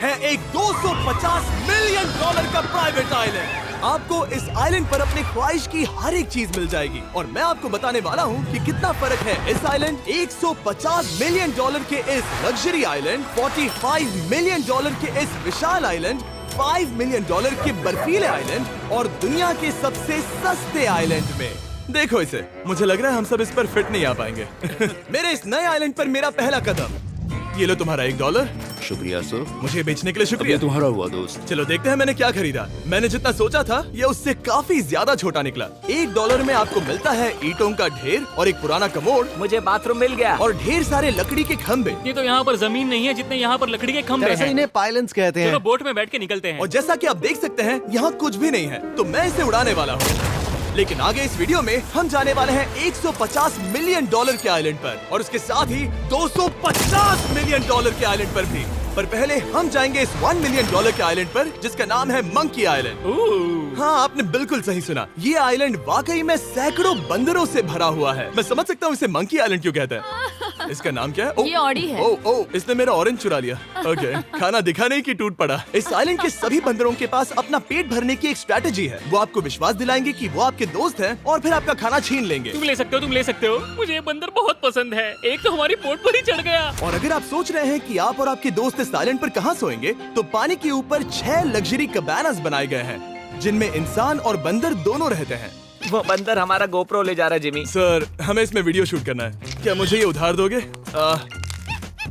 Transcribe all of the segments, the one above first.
है एक 250 million dollar का प्राइवेट आइलैंड। आपको इस आइलैंड पर अपनी ख्वाहिश की हर एक चीज मिल जाएगी और मैं आपको बताने वाला हूँ कि कितना फर्क है इस आइलैंड 150 मिलियन डॉलर के इस लग्जरी आइलैंड, 45 मिलियन डॉलर के इस विशाल आइलैंड, 5 मिलियन डॉलर के बर्फीले आइलैंड और दुनिया के सबसे सस्ते आइलैंड में। देखो इसे, मुझे लग रहा है हम सब इस पर फिट नहीं आ पाएंगे। मेरे इस नए आइलैंड पर मेरा पहला कदम। ये लो तुम्हारा $1। शुक्रिया सर। मुझे बेचने के लिए शुक्रिया। ये तुम्हारा हुआ दोस्त। चलो देखते हैं मैंने क्या खरीदा। मैंने जितना सोचा था ये उससे काफी ज्यादा छोटा निकला। $1 में आपको मिलता है ईंटों का ढेर और एक पुराना कमोड। मुझे बाथरूम मिल गया और ढेर सारे लकड़ी के खंभे। ये तो यहाँ पर जमीन नहीं है जितने यहाँ पर लकड़ी के खंभे दरअसल हैं। इन्हें पाइलन्स कहते हैं। चलो बोट में बैठ के निकलते हैं। और जैसा कि आप देख सकते हैं यहाँ कुछ भी नहीं है, तो मैं इसे उड़ाने वाला हूँ। लेकिन आगे इस वीडियो में हम जाने वाले हैं 150 मिलियन डॉलर के आइलैंड पर और उसके साथ ही 250 मिलियन डॉलर के आइलैंड पर भी। पर पहले हम जाएंगे इस 1 मिलियन डॉलर के आइलैंड पर जिसका नाम है मंकी आइलैंड। हाँ, आपने बिल्कुल सही सुना। ये आइलैंड वाकई में सैकड़ों बंदरों से भरा हुआ है। मैं समझ सकता हूँ इसे मंकी आइलैंड क्यों कहते हैं। इसका नाम क्या है? ये ऑडी है। ओ, इसने मेरा ऑरेंज चुरा लिया। ओके, खाना दिखा नहीं कि टूट पड़ा। इस आइलैंड के सभी बंदरों के पास अपना पेट भरने की एक स्ट्रैटेजी है। वो आपको विश्वास दिलाएंगे कि वो आपके दोस्त हैं और फिर आपका खाना छीन लेंगे। तुम ले सकते हो, तुम ले सकते हो। मुझे ये बंदर बहुत पसंद है। एक तो हमारी बोट पर ही चढ़ गया। और अगर आप सोच रहे हैं कि आप और आपके दोस्त इस आइलैंड पर कहाँ सोएंगे, तो पानी के ऊपर 6 लग्जरी कबानास बनाए गए हैं जिनमें इंसान और बंदर दोनों रहते हैं। वो बंदर हमारा गोप्रो ले जा रहा है जिमी। सर, हमें इसमें वीडियो शूट करना है। क्या मुझे ये उधार दोगे?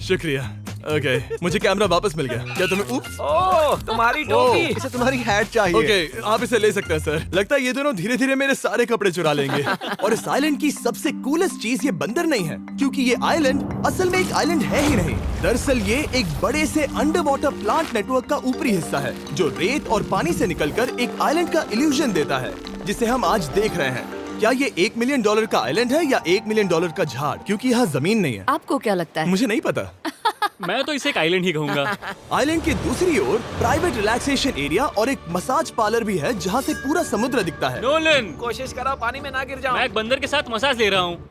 शुक्रिया। ओके, मुझे कैमरा वापस मिल गया। क्या तुम्हें? उप्स। ओह, तुम्हारी टोपी। इसे तुम्हारी हैट चाहिए। ओके, आप इसे ले सकते हैं सर। लगता है ये दोनों धीरे धीरे मेरे सारे कपड़े चुरा लेंगे। और इस आइलैंड की सबसे कूलेस्ट चीज ये बंदर नहीं है, क्योंकि ये आइलैंड असल में एक आइलैंड है ही नहीं। दरअसल ये एक बड़े से अंडर वाटर प्लांट नेटवर्क का ऊपरी हिस्सा है जो रेत और पानी से निकलकर एक आइलैंड का इल्यूजन देता है जिसे हम आज देख रहे हैं। क्या ये $1 मिलियन का आइलैंड है या $1 मिलियन का झाड़? क्योंकि यहाँ जमीन नहीं है। आपको क्या लगता है? मुझे नहीं पता। मैं तो इसे एक आइलैंड ही कहूँगा। आइलैंड के दूसरी ओर प्राइवेट रिलैक्सेशन एरिया और एक मसाज पार्लर भी है जहाँ से पूरा समुद्र दिखता है। नोलन, कोशिश करो पानी में ना गिर जाओ। मैं एक बंदर के साथ मसाज ले रहा हूँ।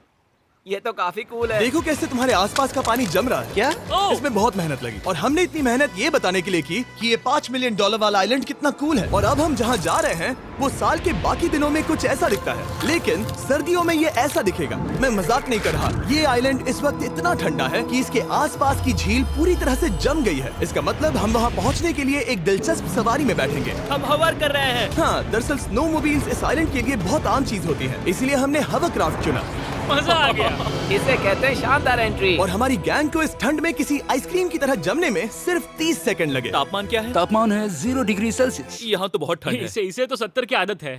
ये तो काफी कूल है। देखो कैसे तुम्हारे आसपास का पानी जम रहा है। क्या? इसमें बहुत मेहनत लगी और हमने इतनी मेहनत ये बताने के लिए की कि ये $5 मिलियन वाला आइलैंड कितना कूल है। और अब हम जहाँ जा रहे हैं वो साल के बाकी दिनों में कुछ ऐसा दिखता है, लेकिन सर्दियों में ये ऐसा दिखेगा। मैं मजाक नहीं कर रहा। ये आइलैंड इस वक्त इतना ठंडा है कि इसके आसपास की झील पूरी तरह से जम गई है। इसका मतलब हम वहाँ पहुँचने के लिए एक दिलचस्प सवारी में बैठेंगे। हम हवर कर रहे हैं। हाँ, दरअसल स्नोमोबाइल्स इस आइलैंड के लिए बहुत आम चीज होती है, इसलिए हमने हवरक्राफ्ट चुना। मजा आ गया। इसे कहते हैं शानदार एंट्री। और हमारी गैंग को इस ठंड में किसी आइसक्रीम की तरह जमने में सिर्फ 30 सेकंड लगे। तापमान क्या है? तापमान है 0 डिग्री सेल्सियस। यहाँ तो बहुत ठंड है। इसे तो 70 की आदत है।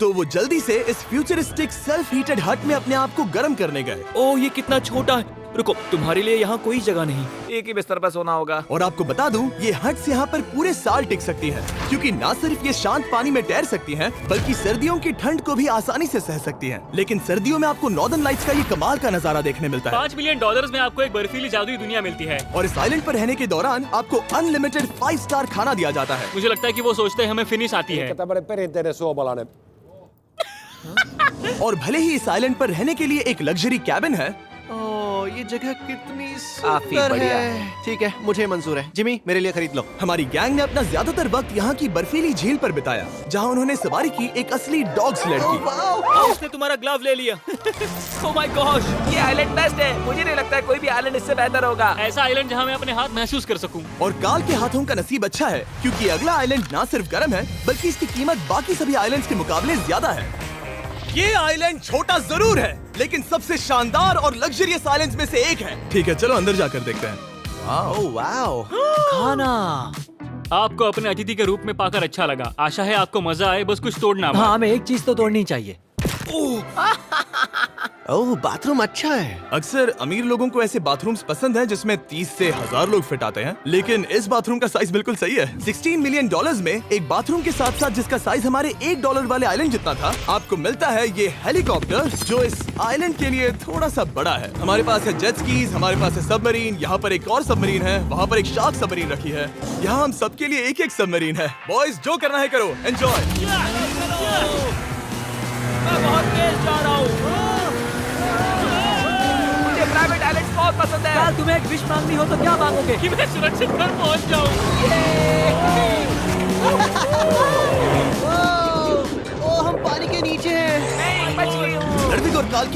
तो वो जल्दी से इस फ्यूचरिस्टिक सेल्फ हीटेड हट में अपने आप को गर्म करने गए। ओह, ये कितना छोटा है। रुको, तुम्हारे लिए यहाँ कोई जगह नहीं। एक ही बिस्तर पर सोना होगा। और आपको बता दूं, ये हट्स यहाँ पर पूरे साल टिक सकती हैं, क्योंकि न सिर्फ ये शांत पानी में तैर सकती हैं, बल्कि सर्दियों की ठंड को भी आसानी से सह सकती हैं। लेकिन सर्दियों में आपको नॉर्दर्न लाइट्स का ये कमाल का नजारा देखने मिलता है। $5 मिलियन में आपको एक बर्फीली जादुई दुनिया मिलती है। और इस आइलैंड पर रहने के दौरान आपको अनलिमिटेड 5 स्टार खाना दिया जाता है। मुझे लगता है कि वो सोचते हैं हमें फिनिश आती है। tämmöinen perinteinen suomalainen. और भले ही इस आइलैंड पर रहने के लिए एक लग्जरी कैबिन है, ओह, ये जगह कितनी काफी सुंदर बढ़िया है। ठीक है, मुझे मंजूर है। जिमी, मेरे लिए खरीद लो। हमारी गैंग ने अपना ज्यादातर वक्त यहाँ की बर्फीली झील पर बिताया, जहाँ उन्होंने सवारी की एक असली डॉग स्लेड की। उसने तुम्हारा ग्लव ले लिया। ओह माय गॉश, ये आइलैंड बेस्ट है। मुझे नहीं लगता है कोई भी आइलैंड इससे बेहतर होगा। ऐसा आइलैंड जहाँ मैं अपने हाथ महसूस कर सकूं। और काल के हाथों का नसीब अच्छा है, क्योंकि अगला आइलैंड न सिर्फ गर्म है, बल्कि इसकी कीमत बाकी सभी आइलैंड्स के मुकाबले ज्यादा है। ये आइलैंड छोटा जरूर है, लेकिन सबसे शानदार और लग्जरियस आइलैंड्स में से एक है। ठीक है, चलो अंदर जाकर देखते हैं। ओह वाओ, खाना। आपको अपने अतिथि के रूप में पाकर अच्छा लगा। आशा है आपको मजा आए, बस कुछ तोड़ना मत। हाँ, हमें एक चीज तो तोड़नी चाहिए। ओह, बाथरूम अच्छा है। अक्सर अमीर लोगों को ऐसे बाथरूम्स पसंद हैं जिसमें 30 से 1000 लोग फिट आते हैं, लेकिन इस बाथरूम का साइज बिल्कुल सही है। $16 मिलियन में एक बाथरूम के साथ साथ जिसका साइज हमारे $1 वाले आइलैंड जितना था, आपको मिलता है ये हेलीकॉप्टर, जो इस आइलैंड के लिए थोड़ा सा बड़ा है। हमारे पास है जेट स्कीज, हमारे पास है सबमरीन, यहाँ पर एक और सबमरीन है, वहाँ पर एक शार्क सबमरीन रखी है। यहाँ हम सबके लिए एक एक सबमरीन है। बॉयज, जो करना है करो, एंजॉय। मैं बहुत तेज जा रहा हूँ। मुझे प्राइवेट आइलैंड्स बहुत पसंद है। तुम्हें एक विश मांगनी हो तो क्या मांगोगे? कि मैं सुरक्षित घर पहुंच जाऊं।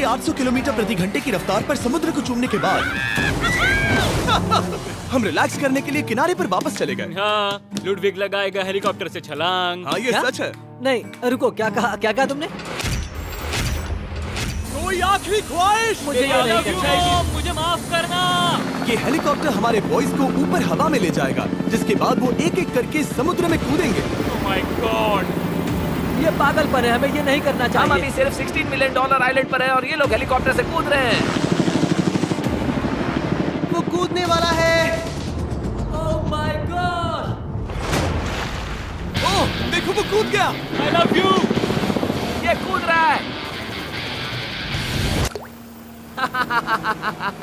800 किलोमीटर प्रति घंटे की रफ्तार पर समुद्र को चूमने के बाद हम रिलैक्स करने के लिए किनारे पर वापस चले गए। हाँ, लुडविग लगाएगा हेलीकॉप्टर से छलांग। हाँ, ये क्या? सच है। नहीं रुको, क्या कहा तुमने? कोई आखिरी ख्वाहिश? मुझे ये नहीं करना चाहिए। मुझे माफ करना। ये हेलीकॉप्टर हमारे बॉयज को ऊपर हवा में ले जाएगा, जिसके बाद वो एक एक करके समुद्र में कूदेंगे। Oh my God! ये पागलपन है, हमें ये नहीं करना हम चाहिए। अभी सिर्फ $16 मिलियन आइलैंड पर है और ये लोग हेलीकॉप्टर से कूद रहे हैं। वो कूदने वाला है। Oh my God! ओह, देखो वो कूद गया। I love you. ये कूद रहा है।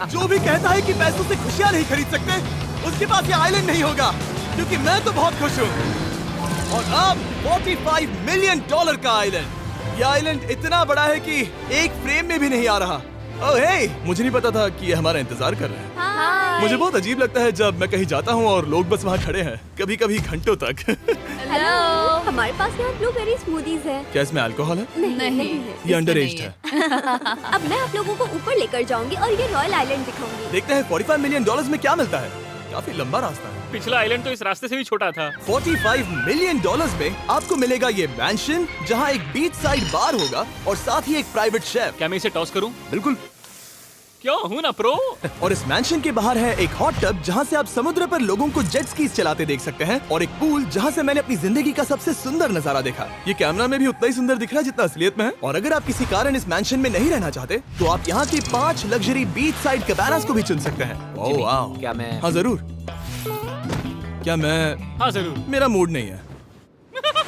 जो भी कहता है कि पैसों से खुशियां नहीं खरीद सकते, उसके पास ये आइलैंड नहीं होगा, क्योंकि मैं तो बहुत खुश हूँ। और अब $45 मिलियन का आइलैंड। ये आइलैंड इतना बड़ा है कि एक फ्रेम में भी नहीं आ रहा। ओह हे, मुझे नहीं पता था कि ये हमारा इंतजार कर रहे हैं। मुझे बहुत अजीब लगता है जब मैं कहीं जाता हूँ और लोग बस वहाँ खड़े हैं, कभी कभी घंटों तक। हेलो, हमारे पास यहाँ ब्लूबेरी स्मूदीज है। क्या इसमें अल्कोहल है? नहीं ये अंडर एज है। अब मैं आप लोगों को ऊपर लेकर जाऊंगी और ये रॉयल आइलैंड दिखाऊंगी। देखते हैं $45 मिलियन में क्या मिलता है। काफी लंबा रास्ता है। पिछला आइलैंड तो इस रास्ते से भी छोटा था। $45 मिलियन में आपको मिलेगा ये मैंशन, जहाँ एक बीच साइड बार होगा और साथ ही एक प्राइवेट शेफ। क्या मैं इसे टॉस करूं? बिल्कुल। क्यों हूं ना प्रो। और इस मैंशन के बाहर है एक हॉट टब, जहाँ से आप समुद्र पर लोगों को जेट स्कीज चलाते देख सकते हैं, और एक पूल जहाँ से मैंने अपनी जिंदगी का सबसे सुंदर नजारा देखा। ये कैमरा में भी उतना ही सुंदर दिख रहा है जितना असलियत में है। और अगर आप किसी कारण इस मैंशन में नहीं रहना चाहते, तो आप यहाँ की 5 लग्जरी बीच साइड कैबानास को भी चुन सकते हैं। ओह वाह। क्या मैं हाँ जरूर। क्या मैं? हाँ जरूर। मेरा मूड नहीं है।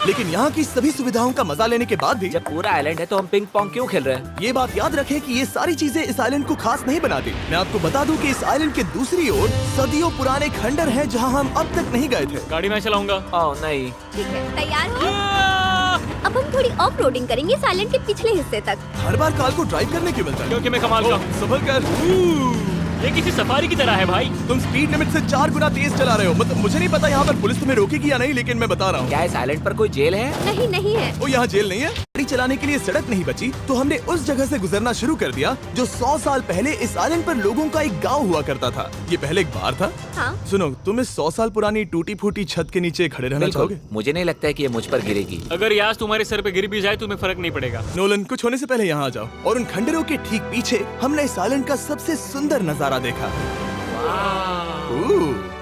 लेकिन यहाँ की सभी सुविधाओं का मजा लेने के बाद भी जब पूरा आइलैंड है तो हम पिंग पोंग क्यों खेल रहे हैं? ये बात याद रखें कि ये सारी चीजें इस आइलैंड को खास नहीं बनाती। मैं आपको बता दूं कि इस आइलैंड के दूसरी ओर सदियों पुराने खंडर हैं, जहां हम अब तक नहीं गए थे। गाड़ी मैं चलाऊंगा। ओह नहीं। ठीक है, तैयार हो? अब हम थोड़ी ऑफ रोडिंग करेंगे इस आइलैंड के पिछले हिस्से तक। हर बार कार को ड्राइव करने क्यों मिलता है? क्योंकि मैं कमाल का हूं। संभल कर। ये किसी सफारी की तरह है भाई। तुम स्पीड लिमिट से 4 गुना तेज चला रहे हो। मतलब मुझे नहीं पता यहाँ पर पुलिस तुम्हें रोकेगी या नहीं, लेकिन मैं बता रहा हूँ। क्या इस आइलैंड पर कोई जेल है? नहीं नहीं है। वो यहाँ जेल नहीं है। गाड़ी चलाने के लिए सड़क नहीं बची, तो हमने उस जगह से गुजरना शुरू कर दिया जो 100 साल पहले इस आइलैंड पर लोगों का एक गाँव हुआ करता था। ये पहले एक बार था। हाँ। सुनो, तुम इस 100 साल पुरानी टूटी फूटी छत के नीचे खड़े रहना बिल्कुल। चाहोगे? मुझे नहीं लगता है कि ये मुझ पर गिरेगी। अगर ये आज तुम्हारे सर पे गिर भी जाए तुम्हें फर्क नहीं पड़ेगा। नोलन, कुछ होने से पहले यहाँ आ जाओ। और उन खंडरों के ठीक पीछे हमने इस आइलैंड का सबसे सुंदर नजारा देखा।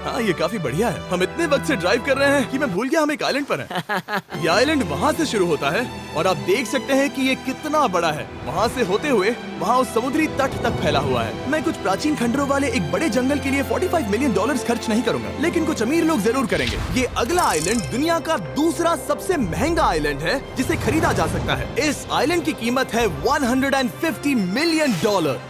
हाँ, ये काफी बढ़िया है। हम इतने वक्त से ड्राइव कर रहे हैं कि मैं भूल गया हम एक आइलैंड पर हैं। ये आइलैंड वहाँ से शुरू होता है और आप देख सकते हैं कि ये कितना बड़ा है। वहाँ से होते हुए वहाँ उस समुद्री तट तक फैला हुआ है। मैं कुछ प्राचीन खंडरों वाले एक बड़े जंगल के लिए $45 मिलियन खर्च नहीं करूंगा, लेकिन कुछ अमीर लोग जरूर करेंगे। ये अगला आइलैंड दुनिया का दूसरा सबसे महंगा आइलैंड है जिसे खरीदा जा सकता है। इस आइलैंड की कीमत है $150 मिलियन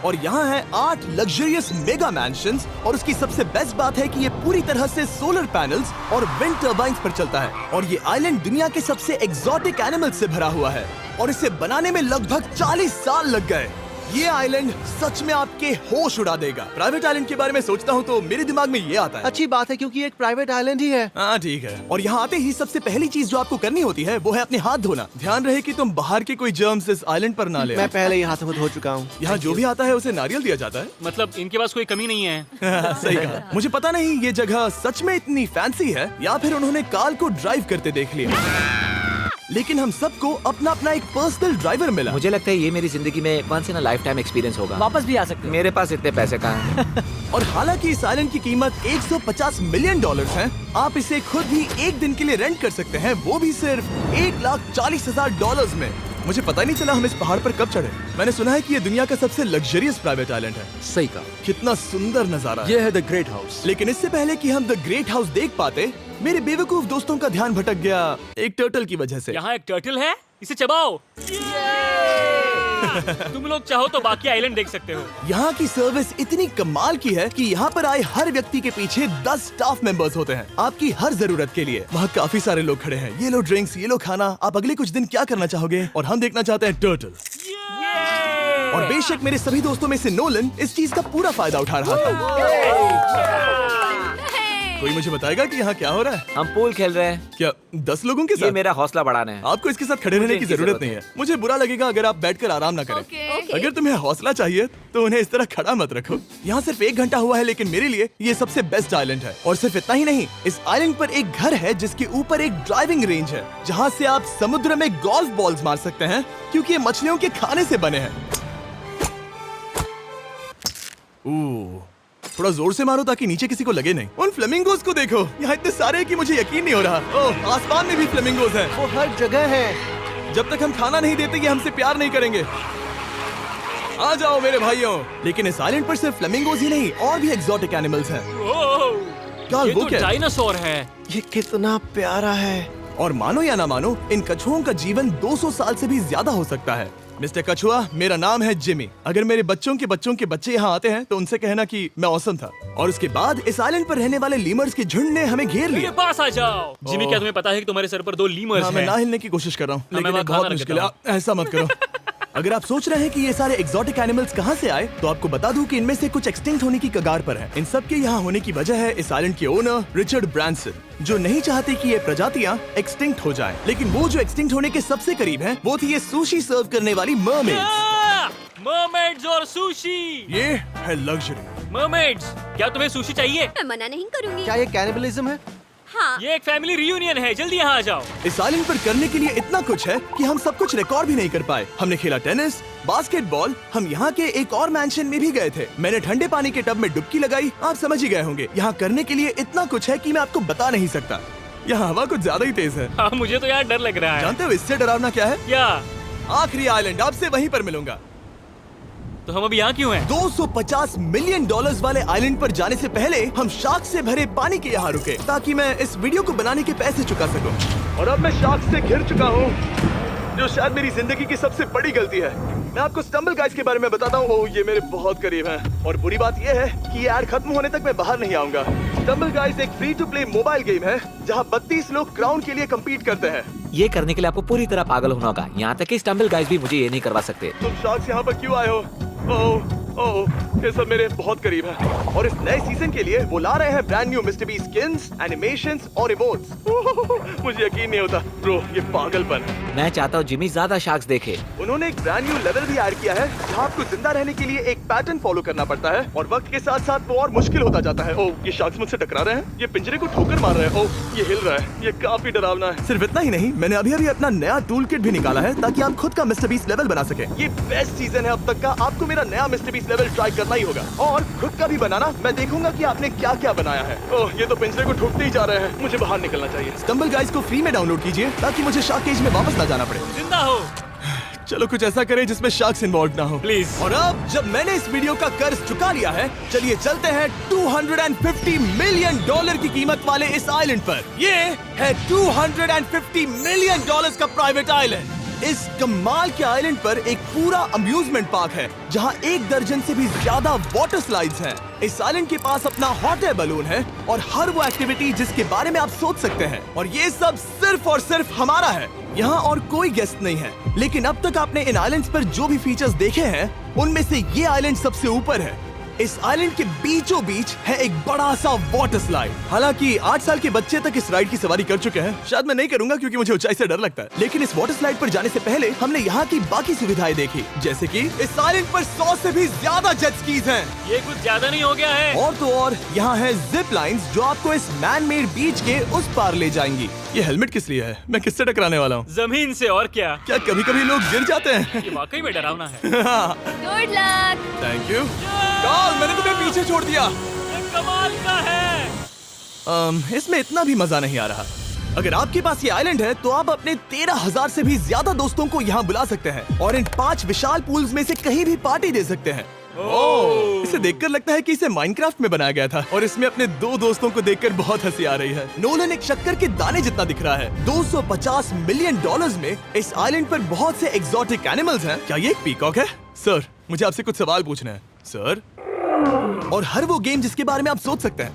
और यहाँ है 8 लग्जरियस मेगा मैंशंस। और उसकी सबसे बेस्ट बात है कि ये पूरी तरह से सोलर पैनल्स और विंड टर्बाइन्स पर चलता है। और ये आइलैंड दुनिया के सबसे एक्सोटिक एनिमल्स से भरा हुआ है और इसे बनाने में लगभग 40 साल लग गए। ये आइलैंड सच में आपके होश उड़ा देगा। प्राइवेट आइलैंड के बारे में सोचता हूँ तो मेरे दिमाग में ये आता है। अच्छी बात है, क्योंकि एक प्राइवेट आइलैंड ही है। हाँ ठीक है। और यहाँ आते ही सबसे पहली चीज जो आपको करनी होती है वो है अपने हाथ धोना। ध्यान रहे कि तुम बाहर के कोई जर्म्स इस आइलैंड पर ना ले। मैं पहले ही हाथों धो चुका हूँ। यहाँ जो भी आता है उसे नारियल दिया जाता है। मतलब इनके पास कोई कमी नहीं है। सही कहा। मुझे पता नहीं ये जगह सच में इतनी फैंसी है या फिर उन्होंने कार को ड्राइव करते देख लिया, लेकिन हम सबको अपना अपना एक पर्सनल ड्राइवर मिला। मुझे लगता है ये मेरी जिंदगी में once in a lifetime experience होगा। वापस भी आ सकते हो। मेरे पास इतने पैसे कहाँ हैं? और हालांकि इस आइलैंड की कीमत $150 मिलियन है, आप इसे खुद भी एक दिन के लिए रेंट कर सकते हैं, वो भी सिर्फ $1,40,000 में। मुझे पता नहीं चला हम इस पहाड़ पर कब चढ़े। मैंने सुना है कि ये दुनिया का सबसे लग्जरियस प्राइवेट आइलैंड है। सही कहा। कितना सुंदर नजारा है। ये है द ग्रेट हाउस। लेकिन इससे पहले कि हम द ग्रेट हाउस देख पाते, मेरे बेवकूफ दोस्तों का ध्यान भटक गया एक टर्टल की वजह से। यहाँ एक टर्टल है, इसे चबाओ। तुम लोग चाहो तो बाकी आइलैंड देख सकते हो। यहाँ की सर्विस इतनी कमाल की है कि यहाँ पर आए हर व्यक्ति के पीछे 10 स्टाफ मेंबर्स होते हैं आपकी हर जरूरत के लिए। वहाँ काफी सारे लोग खड़े हैं। ये लो ड्रिंक्स, ये लो खाना। आप अगले कुछ दिन क्या करना चाहोगे? और हम देखना चाहते हैं टर्टल। और बेशक मेरे सभी दोस्तों में से नोलन इस चीज का पूरा फायदा उठा रहा था। कोई मुझे बताएगा कि यहाँ क्या हो रहा है? हम पूल खेल रहे हैं। क्या 10 लोगों के ये साथ? मेरा हौसला बढ़ाना है। आपको इसके साथ खड़े रहने की इनकी जरूरत नहीं है। मुझे बुरा लगेगा अगर आप बैठकर आराम ना करें। ओके। अगर तुम्हें हौसला चाहिए तो उन्हें इस तरह खड़ा मत रखो। यहाँ सिर्फ 1 घंटा हुआ है, लेकिन मेरे लिए ये सबसे बेस्ट आइलैंड है। और सिर्फ इतना ही नहीं, इस आइलैंड पर एक घर है जिसके ऊपर एक ड्राइविंग रेंज है, जहाँ से आप समुद्र में गोल्फ बॉल्स मार सकते हैं, क्योंकि ये मछलियों के खाने से बने हैं। थोड़ा जोर से मारो ताकि नीचे किसी को लगे नहीं। उन फ्लेमिंगोज को देखो, यहाँ इतने सारे हैं कि मुझे यकीन नहीं हो रहा। ओह, आसमान में भी फ्लेमिंगोज हैं। वो हर जगह है। जब तक हम खाना नहीं देते ये हमसे प्यार नहीं करेंगे। आ जाओ मेरे भाइयों। लेकिन इस आइलैंड पर सिर्फ फ्लेमिंगोज ही नहीं, और भी एक्सोटिक एनिमल्स हैं। क्या ये वो तो क्या? डायनासोर है। ये कितना प्यारा है। और मानो या ना मानो, इन कछुओं का जीवन 200 साल से भी ज्यादा हो सकता है। मिस्टर कछुआ, मेरा नाम है जिमी। अगर मेरे बच्चों के बच्चे यहाँ आते हैं तो उनसे कहना कि मैं औसम था। और उसके बाद इस आइलैंड पर रहने वाले लीमर्स के झुंड ने हमें घेर मेरे लिया। पास आ जाओ। जिमी, क्या तुम्हें पता है कि तुम्हारे सर पर 2 लीमर्स हाँ, मैं हैं? ना हिलने की कोशिश कर रहा हूँ, मैं लेकिन ये वहाँ बहुत खाना मुश्किल है। रखता ऐसा मत करो। अगर आप सोच रहे हैं कि ये सारे एक्सोटिक एनिमल्स कहाँ से आए, तो आपको बता दूं कि इनमें से कुछ एक्सटिंक्ट होने की कगार पर हैं। इन सब के यहाँ होने की वजह है इस आइलैंड के ओनर रिचर्ड ब्रांसन, जो नहीं चाहते कि ये प्रजातियाँ एक्सटिंक्ट हो जाएं। लेकिन वो जो एक्सटिंक्ट होने के सबसे करीब हैं, वो थी ये सुशी सर्व करने वाली मरमेड्स। मरमेड्स और सुशी। ये है लग्जरी। मरमेड्स, क्या तुम्हें सुशी चाहिए? मैं मना नहीं करूंगी। क्या ये कैनिबलिज्म है? हाँ। ये एक फैमिली रियूनियन है, जल्दी यहाँ आ जाओ। इस आइलैंड पर करने के लिए इतना कुछ है कि हम सब कुछ रिकॉर्ड भी नहीं कर पाए। हमने खेला टेनिस, बास्केटबॉल, हम यहाँ के एक और मैंशन में भी गए थे। मैंने ठंडे पानी के टब में डुबकी लगाई। आप समझ ही गए होंगे, यहाँ करने के लिए इतना कुछ है कि मैं आपको बता नहीं सकता। यहाँ हवा कुछ ज्यादा ही तेज है। हाँ, मुझे तो यहाँ डर लग रहा है। जानते हो इससे डरावना क्या है? क्या? आखिरी आइलैंड, आपसे वहीं पर मिलूंगा। तो हम अभी यहाँ क्यों हैं? $250 मिलियन वाले आइलैंड पर जाने से पहले हम शार्क से भरे पानी के यहाँ रुके, ताकि मैं इस वीडियो को बनाने के पैसे चुका सकूं। और अब मैं शार्क से घिर चुका हूँ, जो शायद मेरी जिंदगी की सबसे बड़ी गलती है। मैं आपको स्टम्बल गाइज के बारे में बताता हूँ। ओह, ये मेरे बहुत करीब हैं। और बुरी बात ये है कि ये ऐड खत्म होने तक मैं बाहर नहीं आऊंगा। स्टम्बल गाइज एक free to play mobile game है, जहाँ 32 लोग क्राउन के लिए कम्पीट करते हैं। ये करने के लिए आपको पूरी तरह पागल होना होगा। यहाँ तक कि स्टम्बल गाइज भी मुझे ये नहीं करवा सकते। तुम शार्क्स यहाँ पर क्यों आए हो? ओह, ये सब मेरे बहुत करीब है। और इस नए सीजन के लिए वो ला रहे हैं brand new mister beast skins, animations और इमोट्स। मुझे यकीन नहीं होता ब्रो, ये पागलपन है। मैं चाहता हूँ जिमी ज्यादा शार्क्स देखे। उन्होंने एक ब्रांड न्यू लेवल भी ऐड किया है, जहाँ आपको जिंदा रहने के लिए एक पैटर्न फॉलो करना पड़ता है, और वक्त के साथ साथ वो और मुश्किल होता जाता है। ओह, ये शार्क्स मुझसे टकरा रहे हैं, ये पिंजरे को ठोकर मार रहे हैं। ओह, ये हिल रहा है, ये काफी डरावना है। सिर्फ इतना ही नहीं, मैंने अभी अपना नया टूल किट भी निकाला है, ताकि आप खुद का मिस्टर बीस्ट लेवल बना सके। ये बेस्ट सीजन है अब तक का। आपको मेरा नया मिस्टर बीस्ट लेवल ट्राई करना ही होगा, और खुद का भी बनाना। मैं देखूंगा कि आपने क्या क्या बनाया है। ओह, ये तो पिंजरे को ठोकते ही जा रहे हैं, मुझे बाहर निकलना चाहिए। स्टम्बल गाइज को फ्री में डाउनलोड कीजिए, ताकि मुझे शार्क केज में वापस ना जाना पड़े। जिंदा हो। चलो कुछ ऐसा करें जिसमें शार्क्स इन्वॉल्व ना हो, प्लीज। और अब जब मैंने इस वीडियो का कर्ज चुका लिया है, चलिए चलते हैं $250 मिलियन की कीमत वाले इस आइलैंड पर। ये है $250 मिलियन का प्राइवेट आइलैंड। इस कमाल के आइलैंड पर एक पूरा अम्यूजमेंट पार्क है, जहां 1 दर्जन से भी ज्यादा वाटर स्लाइड्स हैं। इस आइलैंड के पास अपना हॉट एयर बलून है, और हर वो एक्टिविटी जिसके बारे में आप सोच सकते हैं। और ये सब सिर्फ और सिर्फ हमारा है। यहाँ और कोई गेस्ट नहीं है। लेकिन अब तक आपने इन आइलैंड्स पर जो भी फीचर्स देखे हैं, उनमें से ये आइलैंड सबसे ऊपर है। इस आइलैंड के बीचों बीच है एक बड़ा सा वाटर स्लाइड। हालांकि 8 साल के बच्चे तक इस राइड की सवारी कर चुके हैं। शायद मैं नहीं करूंगा क्योंकि मुझे ऊंचाई से डर लगता है। लेकिन इस वाटर स्लाइड पर जाने से पहले हमने यहाँ की बाकी सुविधाएं देखी, जैसे कि इस आइलैंड पर 100 से भी ज्यादा जेट स्कीज हैं। ये कुछ ज्यादा नहीं हो गया है? और तो और यहाँ है जिप लाइन्स, जो आपको इस मैन मेड बीच के उस पार ले जाएंगी। ये हेलमेट किस लिए है? मैं किससे टकराने वाला हूँ? जमीन से, और क्या? क्या कभी कभी लोग गिर जाते हैं? ये वाकई में डरावना है। Good luck. Thank you Karl, मैंने तुम्हें पीछे छोड़ दिया। ये कमाल का है। इसमें इतना भी मजा नहीं आ रहा। अगर आपके पास ये आइलैंड है, तो आप अपने 13,000 से भी ज्यादा दोस्तों को यहाँ बुला सकते हैं, और इन 5 विशाल पूल्स में से कहीं भी पार्टी दे सकते हैं। ओह, इसे देखकर लगता है कि इसे माइनक्राफ्ट में बनाया गया था, और इसमें अपने 2 दोस्तों को देखकर बहुत हंसी आ रही है। नोलन एक शक्कर के दाने जितना दिख रहा है। $250 मिलियन में इस आइलैंड पर बहुत से एक्सोटिक एनिमल्स हैं। क्या ये एक पीकॉक है? सर, मुझे आपसे कुछ सवाल पूछना है सर। और हर वो गेम जिसके बारे में आप सोच सकते हैं।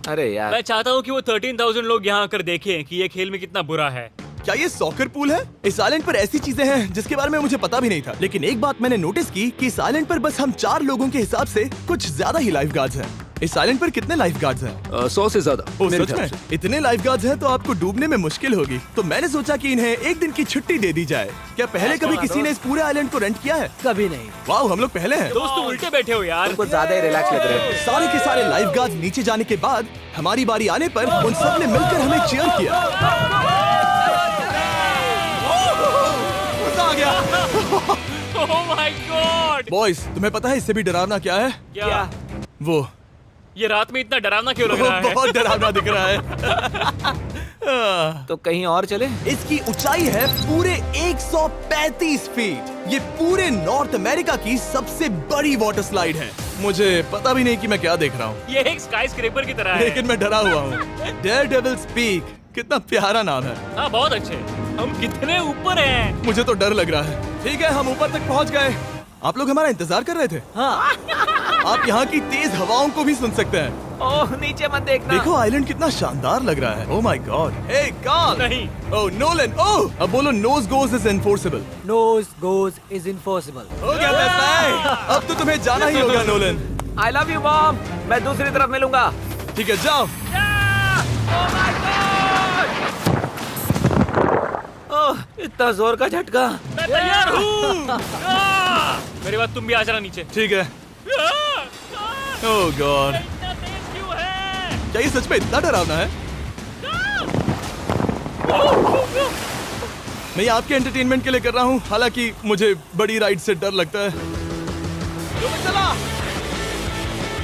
अरे यार, मैं चाहता हूँ कि वो 13,000 लोग यहाँ आकर देखें कि ये खेल में कितना बुरा है। क्या ये सॉकर पूल है? इस आइलैंड पर ऐसी चीजें हैं जिसके बारे में मुझे पता भी नहीं था। लेकिन एक बात मैंने नोटिस की कि इस आइलैंड पर बस हम 4 लोगों के हिसाब से कुछ ज्यादा ही लाइफ गार्ड्स हैं। इस आइलैंड पर कितने लाइफ गार्ड्स हैं? 100 से ज्यादा ओ मेरे सच ख्याल में? से। इतने लाइफ गार्ड्स हैं तो आपको डूबने में मुश्किल होगी। तो मैंने सोचा कि इन्हें एक दिन की छुट्टी दे दी जाए। क्या पहले कभी किसी ने इस पूरे आइलैंड को रेंट किया है? कभी नहीं। वाह, हम लोग पहले हैं। दोस्त तुम उल्टे बैठे हो यार। कुछ ज्यादा ही रिलैक्स लग रहे हो। सारे के सारे लाइफ गार्ड्स नीचे जाने के बाद हमारी बारी आने पर उन सब ने मिलकर हमें चीयर किया। मजा आ गया। ओह माय गॉड। बॉयज, तुम्हें पता है इससे भी डरावना क्या है? क्या? वो ये रात में इतना डरावना क्यों लग रहा है? बहुत डरावना दिख रहा है। तो कहीं और चले? इसकी ऊंचाई है पूरे 135 फीट। ये पूरे नॉर्थ अमेरिका की सबसे बड़ी वाटर स्लाइड है। मुझे पता भी नहीं कि मैं क्या देख रहा हूँ, ये एक स्काई स्क्रेपर की तरह है। लेकिन मैं डरा हुआ हूँ। डेयरडेविल्स पीक, कितना प्यारा नाम है। हाँ बहुत अच्छे। हम कितने ऊपर हैं। मुझे तो डर लग रहा है। ठीक है, हम ऊपर तक पहुँच गए। आप लोग हमारा इंतजार कर रहे थे। हाँ, आप यहाँ की तेज हवाओं को भी सुन सकते हैं। ओह नीचे मत देखना। देखो आइलैंड कितना शानदार लग रहा है। Oh my God. Hey Karl. नहीं। Oh Nolan. ओह, अब बोलो नोज गोज इज एनफोर्सेबल। नोज गोज इज इम्पॉसिबल। हो गया फैसला है। अब तो तुम्हें जाना ही होगा Nolan. I love you mom. मैं दूसरी तरफ मिलूंगा। ठीक है, जाओ। ओह इतना जोर का झटका। मैं तैयार हूँ। मेरे बाद तुम भी आ जाना नीचे। ठीक है। ओह गॉड, इतना तेज क्यों है? क्या ये सच में इतना डरावना है? मैं ये आपके एंटरटेनमेंट के लिए कर रहा हूँ, हालांकि मुझे बड़ी राइड से डर लगता है। चला।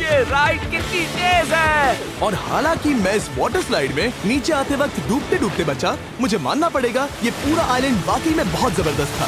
ये राइड कितनी तेज है। और हालांकि मैं इस वाटर स्लाइड में नीचे आते वक्त डूबते डूबते बचा, मुझे मानना पड़ेगा ये पूरा आइलैंड वाकई में बहुत जबरदस्त था।